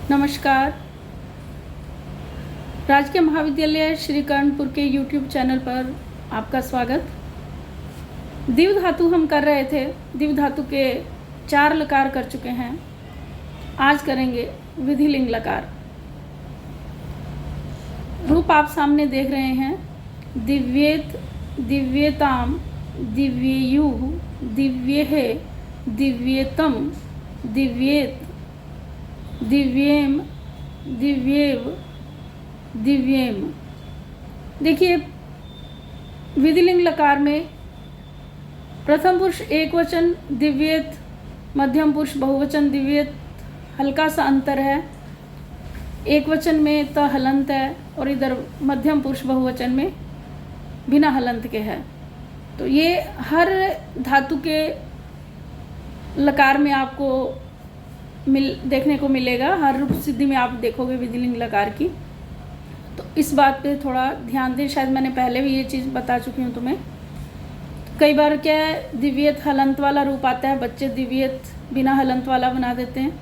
नमस्कार। राजकीय महाविद्यालय श्री कर्णपुर के YouTube चैनल पर आपका स्वागत। दिव धातु हम कर रहे थे। दिव धातु के 4 लकार कर चुके हैं। आज करेंगे विधिलिंग लकार। रूप आप सामने देख रहे हैं। दिव्येत, दिव्येताम, दिव्येयुः, दिव्येः, दिव्येतम, दिव्येत, दिव्येम, दिव्येव, दिव्येम। देखिए, विधिलिंग लकार में प्रथम पुरुष एकवचन दिव्येत, मध्यम पुरुष बहुवचन दिव्येत, हल्का सा अंतर है। एकवचन में त हलंत है और इधर मध्यम पुरुष बहुवचन में बिना हलंत के है। तो ये हर धातु के लकार में आपको देखने को मिलेगा। हर रूप सिद्धि में आप देखोगे विधिलिंग लकार की। तो इस बात पे थोड़ा ध्यान दें। शायद मैंने पहले भी ये चीज़ बता चुकी हूँ तुम्हें। कई बार क्या है, दिव्येत हलंत वाला रूप आता है, बच्चे दिव्येत बिना हलंत वाला बना देते हैं।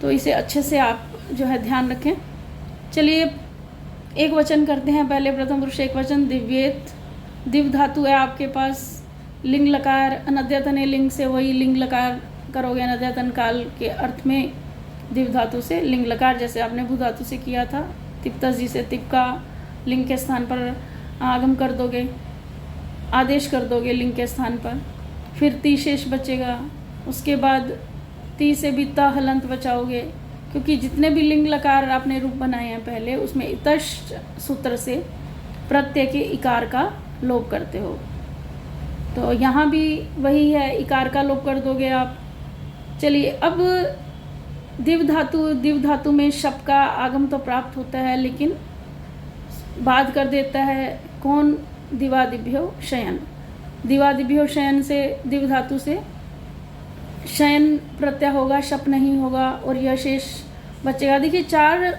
तो इसे अच्छे से आप जो है ध्यान रखें। चलिए एक वचन करते हैं। पहले प्रथम पुरुष एक वचन दिव्येत। दिव धातु है आपके पास। लिंग लकार अनद्यतने लिंग से वही लिंग लकार करोगे। अनद्यतन काल के अर्थ में दिव धातु से लिंग लकार, जैसे आपने भू धातु से किया था। तिप्तस जी से तिप का लिंग के स्थान पर आगम कर दोगे, आदेश कर दोगे लिंग के स्थान पर। फिर ती शेष बचेगा। उसके बाद ती से भी त हलंत बचाओगे, क्योंकि जितने भी लिंग लकार आपने रूप बनाए हैं पहले, उसमें इतश सूत्र से प्रत्यय के इकार का लोप करते हो। तो यहाँ भी वही है, इकार का लोप कर दोगे आप। चलिए, अब दिव धातु में शप का आगम तो प्राप्त होता है, लेकिन बात कर देता है कौन? दिवादिभ्यो शयन। दिवादिभ्यो शयन से दिव धातु से शयन प्रत्यय होगा, शप नहीं होगा और यह शेष बचेगा। देखिए 4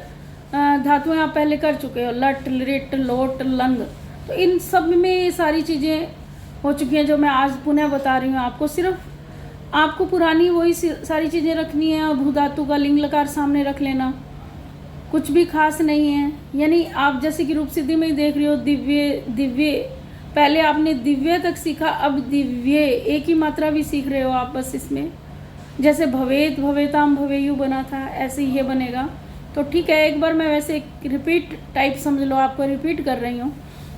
धातुएं आप पहले कर चुके हो, लट, लिट, लोट, लंग। तो इन सब में ये सारी चीज़ें हो चुकी हैं जो मैं आज पुनः बता रही हूँ आपको। सिर्फ आपको पुरानी वही सारी चीज़ें रखनी है और भू धातु का लिंग लकार सामने रख लेना। कुछ भी खास नहीं है। यानी आप जैसे कि रूप सिद्धि में ही देख रहे हो, दिव्य दिव्य, पहले आपने दिव्य तक सीखा, अब दिव्य एक ही मात्रा भी सीख रहे हो आप बस इसमें। जैसे भवेत, भवेताम, भवेयु बना था, ऐसे ही ये बनेगा। तो ठीक है, एक बार मैं वैसे एक रिपीट टाइप समझ लो, आपको रिपीट कर रही हूँ।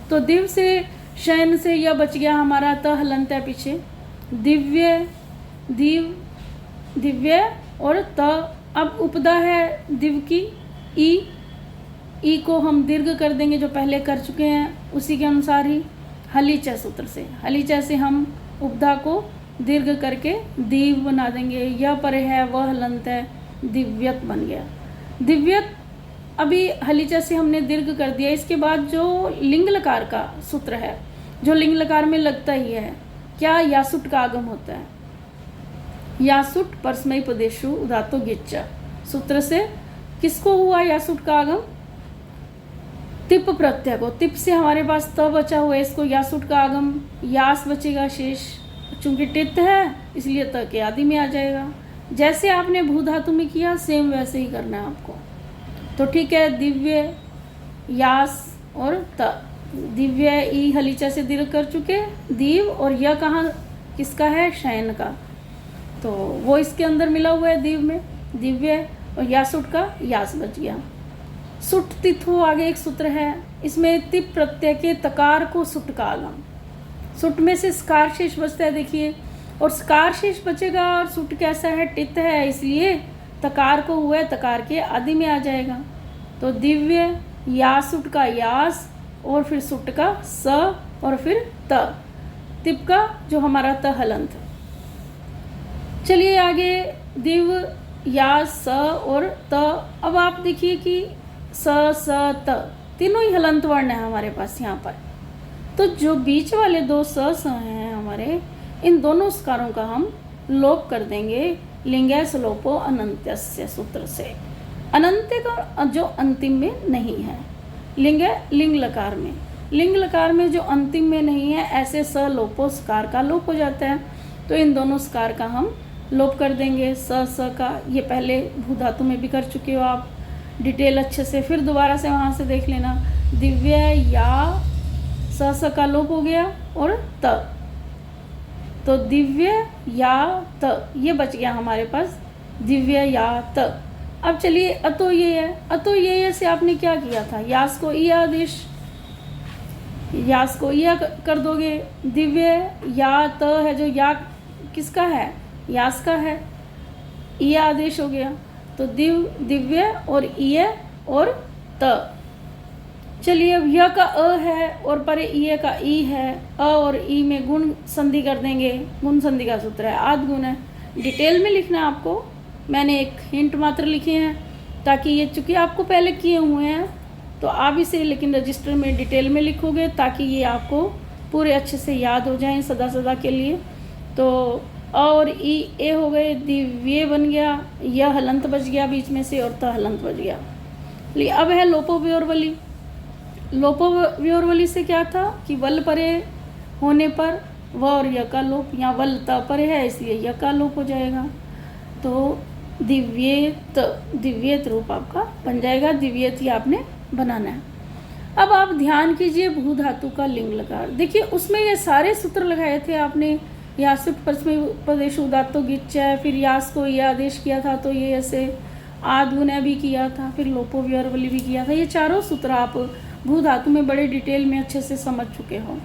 तो दिव से शयन से यह बच गया हमारा त हलंत है पीछे। दिव्य, दिव, दिव्य और त। अब उपदा है दिव की ई को हम दीर्घ कर देंगे, जो पहले कर चुके हैं उसी के अनुसार ही। हलीचा सूत्र से, हलीचा से हम उपदा को दीर्घ करके दीव बना देंगे। यह पर है, वह हलंत है, दिव्यत बन गया। दिव्यत अभी हलीचा से हमने दीर्घ कर दिया। इसके बाद जो लिंग लकार का सूत्र है, जो लिंग लकार में लगता ही है, क्या? यासुट का आगम होता है। यासुट परस्मैपदेशु उदात्तो गिच्चा सूत्र से किसको हुआ यासुट का आगम? तिप प्रत्यय को। तिप से हमारे पास त बचा हुआ है, इसको यासुट का आगम, यास बचेगा शेष। चूंकि टित है इसलिए त के आदि में आ जाएगा। जैसे आपने भू धातु में किया, सेम वैसे ही करना है आपको। तो ठीक है, दिव्य, यास और त। दिव्य ई हलीचा से दीर्घ कर चुके, दीव, और यह कहाँ किसका है? शयन का। तो वो इसके अंदर मिला हुआ है दीव में, दिव्य, और यासुट का यास बच गया। सुट तिथु आगे एक सूत्र है, इसमें तिप प्रत्यय के तकार को सुट का आगम। सुट में से स्कार शेष बचता है, देखिए, और स्कार शेष बचेगा। और सुट कैसा है? टित है, इसलिए तकार को हुआ है, तकार के आदि में आ जाएगा। तो दिव्य, यासुट का यास, और फिर सुट का स, और फिर त, तिप का जो हमारा त हलंत। चलिए आगे, दिव, या, स और त। अब आप देखिए कि स, स, त तीनों ही हलंत वर्ण है हमारे पास यहाँ पर। तो जो बीच वाले 2 स हैं हमारे, इन दोनों स्कारों का हम लोप कर देंगे लिंगय सलोपो अनंत्यस्य सूत्र से। अनंत्य का जो अंतिम में नहीं है, लिंग लकार में, लिंग लकार में जो अंतिम में नहीं है, ऐसे स लोपो स्कार का लोप हो जाता है। तो इन दोनों स्कार का हम लोप कर देंगे स का। ये पहले भू धातु में भी कर चुके हो आप, डिटेल अच्छे से, फिर दोबारा से वहाँ से देख लेना। दिव्य या स का लोप हो गया और त, तो दिव्य या त ये बच गया हमारे पास, दिव्य या त। अब चलिए अतो ये है, अतो ये से आपने क्या किया था, यास को ई आदेश, यास को या कर दोगे। दिव्य या त है, जो या किसका है, यास का है, ई आदेश हो गया। तो दिव्य और ई और त। चलिए अब य का अ है और परे ई का ई है, अ और ई में गुण संधि कर देंगे। गुण संधि का सूत्र है आद गुण है। डिटेल में लिखना है आपको, मैंने एक हिंट मात्र लिखे हैं ताकि ये, चूँकि आपको पहले किए हुए हैं तो आप इसे लेकिन रजिस्टर में डिटेल में लिखोगे ताकि ये आपको पूरे अच्छे से याद हो जाएं सदा सदा के लिए। तो अ और ई ए हो गए, दिव्य बन गया, यह हलंत बच गया बीच में से और त हलंत बच गया। लिए अब है लोपोव्योरवली। लोपोव्योरवली से क्या था कि वल परे होने पर व और य का लोप, यहाँ वल त परे है इसलिए य का लोप हो जाएगा। तो दिव्येत, दिव्येत रूप आपका बन जाएगा। दिव्येत ही आपने बनाना है। अब आप ध्यान कीजिए भू धातु का लिंग लकार। देखिए उसमें ये सारे सूत्र लगाए थे आपने, यासित पश्चिमी प्रदेश उदात्तो गिच्चा, फिर यास को ये आदेश किया था तो ये ऐसे, आदगुणय भी किया था, फिर लोपोव्योरवली भी किया था। ये चारों सूत्र आप भू धातु में बड़े डिटेल में अच्छे से समझ चुके हो।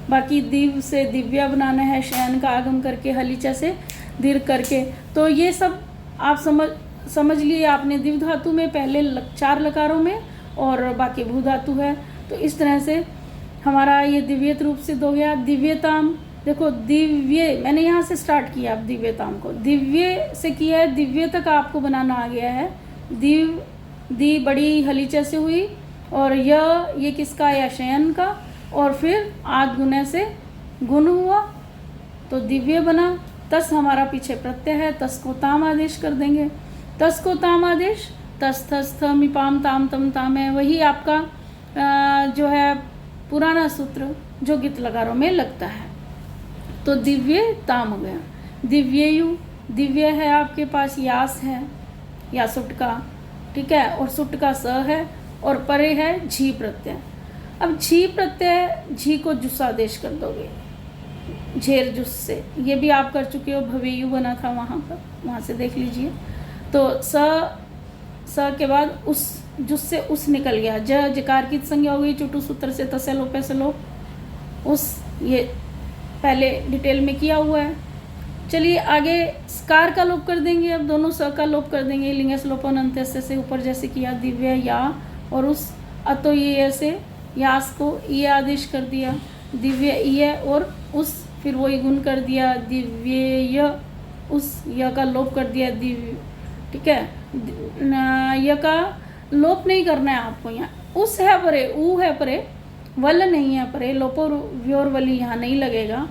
बाकी दिव से दिव्या बनाना है, शयन का आगम करके, हलीचा से दीर्घ करके, तो ये सब आप समझ लिए आपने। दिव धातु में पहले 4 लकारों में और बाकी भू धातु है। तो इस तरह से हमारा ये दिव्यत रूप सिद्ध हो गया। दिव्यताम, देखो दिव्य मैंने यहाँ से स्टार्ट किया, अब दिव्यताम को दिव्य से किया है, दिव्य तक आपको बनाना आ गया है। दिव, दी बड़ी हलीचा से हुई और ये किसका, या शयन का, और फिर आद गुणे से गुण हुआ तो दिव्य बना। तस हमारा पीछे प्रत्यय है, तस को ताम आदेश कर देंगे। तस को ताम आदेश, तस थस थ मिपाम ताम तम ताम है, वही आपका जो है पुराना सूत्र जो गित लकारों में लगता है। तो दिव्य ताम हो गया। दिव्ययु, दिव्य है आपके पास, यास है या सुट का, ठीक है, और सुट का स है और परे है झी प्रत्यय। अब झी प्रत्यय, झी को जुस आदेश कर दोगे, झेर जुस से, ये भी आप कर चुके हो, भवेयु बना था वहाँ पर, वहाँ से देख लीजिए। तो स के बाद उस, जुस से उस निकल गया, ज जकार की संज्ञा हो गई, चुटू सूत्र से तसे लोपे से लोप, उस, ये पहले डिटेल में किया हुआ है। चलिए आगे स्कार का लोप कर देंगे, अब दोनों स का लोप कर देंगे, लिंगस लोपन अंत्यस्य से ऊपर जैसे किया, दिव्य या और उस, अतो ये से यास को ये आदेश कर दिया, दिव्य ये और उस, फिर वही गुण कर दिया, दिव्य य, उस य का लोप कर दिया, दिव्य, ठीक है। य का लोप नहीं करना है आपको, यहाँ उस है परे, ऊ है परे, वल नहीं है परे, लोपोव्योरवली यहाँ नहीं लगेगा।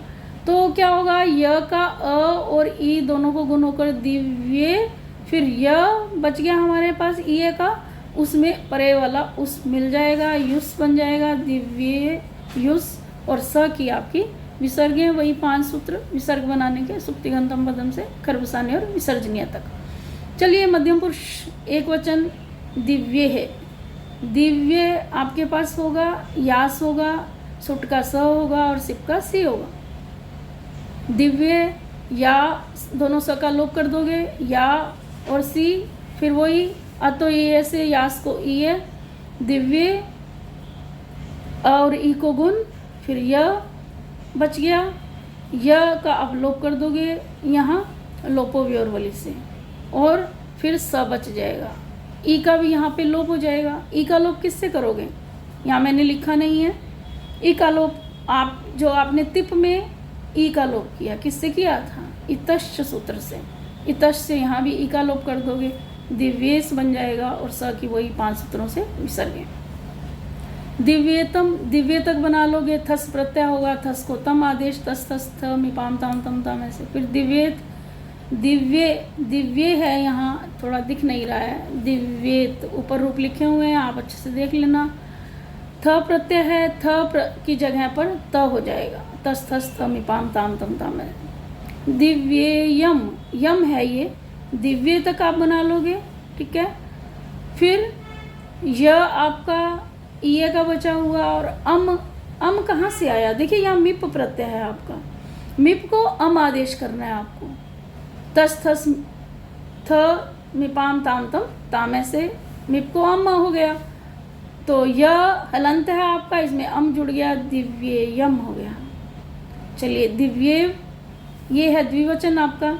तो क्या होगा, य का अ और ई दोनों को गुण होकर दिव्य, फिर य बच गया हमारे पास ई का, उसमें परे वाला उस मिल जाएगा, युस बन जाएगा, दिव्य युस, और स की आपकी विसर्ग है, वही 5 सूत्र विसर्ग बनाने के, सुप्तिगंतम पदम से खरबसाने और विसर्जनीय तक। चलिए मध्यम पुरुष एक वचन दिव्य है। दिव्य आपके पास होगा, यास होगा, सुट का स होगा और सिप का सी होगा। दिव्य या दोनों स का लोप कर दोगे, या और सी, फिर वही अतो ये से यास को ई है, दिव्य और ई को गुण, फिर य बच गया, य का अब लोप कर दोगे यहाँ लोपोव्योरवली से, और फिर स बच जाएगा। ई का भी यहाँ पे लोप हो जाएगा। ई का लोप किससे करोगे, यहाँ मैंने लिखा नहीं है। ई का लोप आप जो आपने तिप में ई का लोप किया, किससे किया था, इतश्च सूत्र से, इतश्च से यहाँ भी ई का लोप कर दोगे, दिव्येश बन जाएगा और स की वही 5 सूत्रों से विसर्गे। दिव्यतम, दिव्य तक बना लोगे, थस प्रत्यय होगा, थस को तम आदेश, तस थस थ मिपाम ताम तम ताम ऐसे, फिर दिव्येत, दिव्य, दिव्य है यहाँ थोड़ा दिख नहीं रहा है, दिव्येत ऊपर रूप लिखे हुए हैं, आप अच्छे से देख लेना। थ प्रत्यय है, की जगह पर त हो जाएगा, तस थस थ मिपाम ताम तम ताम है। दिव्येयम, यम है ये, दिव्य तक आप बना लोगे, ठीक है। फिर य आपका ये का बचा हुआ, और अम कहाँ से आया, देखिए यहाँ मिप प्रत्यय है आपका, मिप को अम आदेश करना है आपको। तस थस थ मिपाम ताम तम, तामे से मिप को अम हो गया, तो यह हलंत है आपका, इसमें अम जुड़ गया, दिव्येयम हो गया। चलिए दिव्य ये है द्विवचन आपका,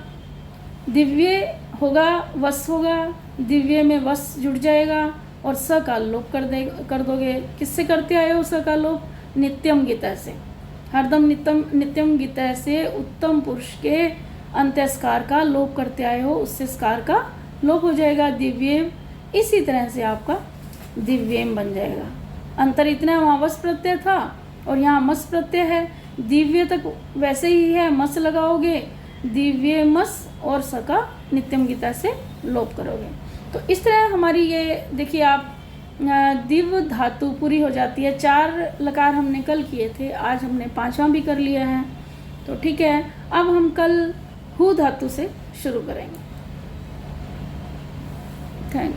दिव्य होगा वस होगा, दिव्य में वस जुड़ जाएगा और स का लोप कर दोगे। किससे करते आए हो स का लोप, नित्यम गीता से, हरदम नित्यम गीता से उत्तम पुरुष के अंत्यस्कार का लोप करते आए हो, उससे स्कार का लोप हो जाएगा, दिव्येम। इसी तरह से आपका दिव्येम बन जाएगा। अंतर इतना, वहाँ वस प्रत्यय था और यहाँ मस प्रत्यय है, दिव्य तक वैसे ही है, मस लगाओगे, दिव्य मस और स का नित्यम गीता से लोप करोगे। तो इस तरह हमारी ये देखिए आप दिव्य धातु पूरी हो जाती है। 4 लकार हमने कल किए थे, आज हमने 5वां भी कर लिया है, तो ठीक है। अब हम कल हु धातु से शुरू करेंगे। थैंक